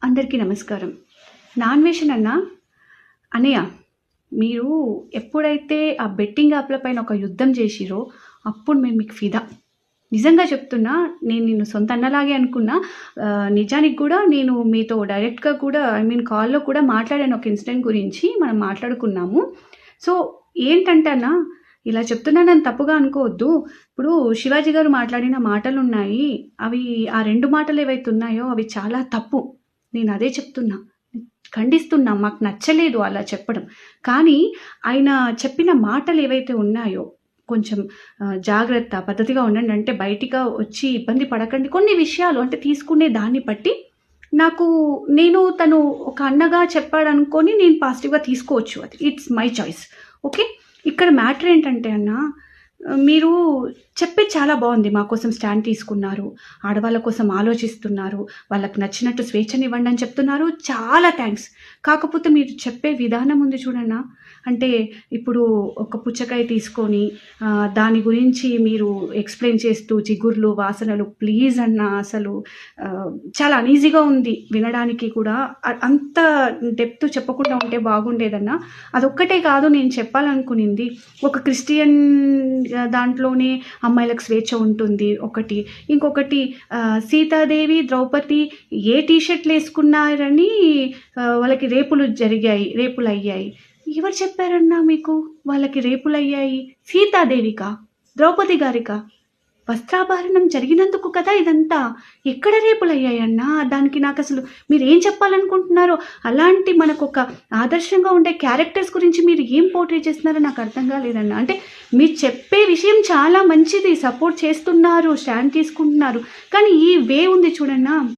అందరికీ నమస్కారం. నాన్వేషన్ అన్న, అన్నయ్య మీరు ఎప్పుడైతే ఆ బెట్టింగ్ యాప్‌ల పైన ఒక యుద్ధం చేసిర్రో, అప్పుడు మేము మీకు ఫిదా. నిజంగా చెప్తున్నా. నేను నిన్ను సొంత అన్నలాగే అనుకున్నా. నిజానికి కూడా నేను మీతో డైరెక్ట్‌గా కూడా కాల్‌లో కూడా మాట్లాడాను ఒక ఇన్సిడెంట్ గురించి. మనం మాట్లాడుకున్నాము. సో, ఏంటంటే అన్న, ఇలా చెప్తున్నానని తప్పుగా అనుకోవద్దు. ఇప్పుడు శివాజీ గారు మాట్లాడిన మాటలున్నాయి. అవి ఆ 2 మాటలు ఏవైతే ఉన్నాయో అవి చాలా తప్పు. నేనదే చెప్తున్నా. ఖండిస్తున్నా. మాకు నచ్చలేదు అలా చెప్పడం. కానీ ఆయన చెప్పిన మాటలేవైతే ఉన్నాయో, కొంచెం జాగ్రత్త, పద్ధతిగా ఉండండి. అంటే బయటిగా వచ్చి ఇబ్బంది పడకండి. కొన్ని విషయాలు అంటే తీసుకునే దాన్ని బట్టి తను ఒక అన్నగా చెప్పాడనుకోని నేను పాజిటివ్‌గా తీసుకోవచ్చు అది. It's my choice. ఓకే. ఇక్కడ మ్యాటర్ ఏంటంటే అన్న, మీరు చెప్పేది చాలా బావుంది. మా కోసం స్టాండ్ తీసుకున్నారు. ఆడవాళ్ళ కోసం ఆలోచిస్తున్నారు. వాళ్ళకి నచ్చినట్టు స్వేచ్ఛనివ్వండి అని చెప్తున్నారు. చాలా థాంక్స్. కాకపోతే మీరు చెప్పే విధానం ఉంది చూడన్నా, అంటే ఇప్పుడు ఒక పుచ్చకాయ తీసుకొని దాని గురించి మీరు ఎక్స్‌ప్లెయిన్ చేస్తూ జిగుర్లు, వాసనలు ప్లీజ్ అన్న అసలు చాలా అనీజీగా ఉంది వినడానికి కూడా. అంత డెప్త్ చెప్పకుండా ఉంటే బాగుండేదన్నా. అదొక్కటే కాదు నేను చెప్పాలనుకునింది. ఒక క్రిస్టియన్ దాంట్లోనే అమ్మాయిలకు స్వేచ్ఛ ఉంటుంది ఒకటి. ఇంకొకటి సీతాదేవి, ద్రౌపది ఏ టీ షర్ట్‌లేసుకున్నారని వాళ్ళకి రేపులయ్యాయి. ఎవరు చెప్పారన్నా మీకు వాళ్ళకి రేపులయ్యాయి? సీతాదేవికా? ద్రౌపది గారికా? వస్త్రాపహరణం జరిగినందుకు కదా ఇదంతా. ఎక్కడ రేపులయ్యాయన్నా? దానికి నాకసలు మీరేం చెప్పాలనుకుంటున్నారో, అలాంటి మనకొక ఆదర్శంగా ఉండే క్యారెక్టర్స్ గురించి మీరు ఏం పోర్ట్రే చేస్తున్నారో నాకు అర్థం కాలేదన్నా. అంటే మీరు చెప్పే విషయం చాలా మంచిది. సపోర్ట్ చేస్తున్నారు, స్టాండ్ తీసుకుంటున్నారు. కానీ ఈ వే ఉంది చూడన్నా,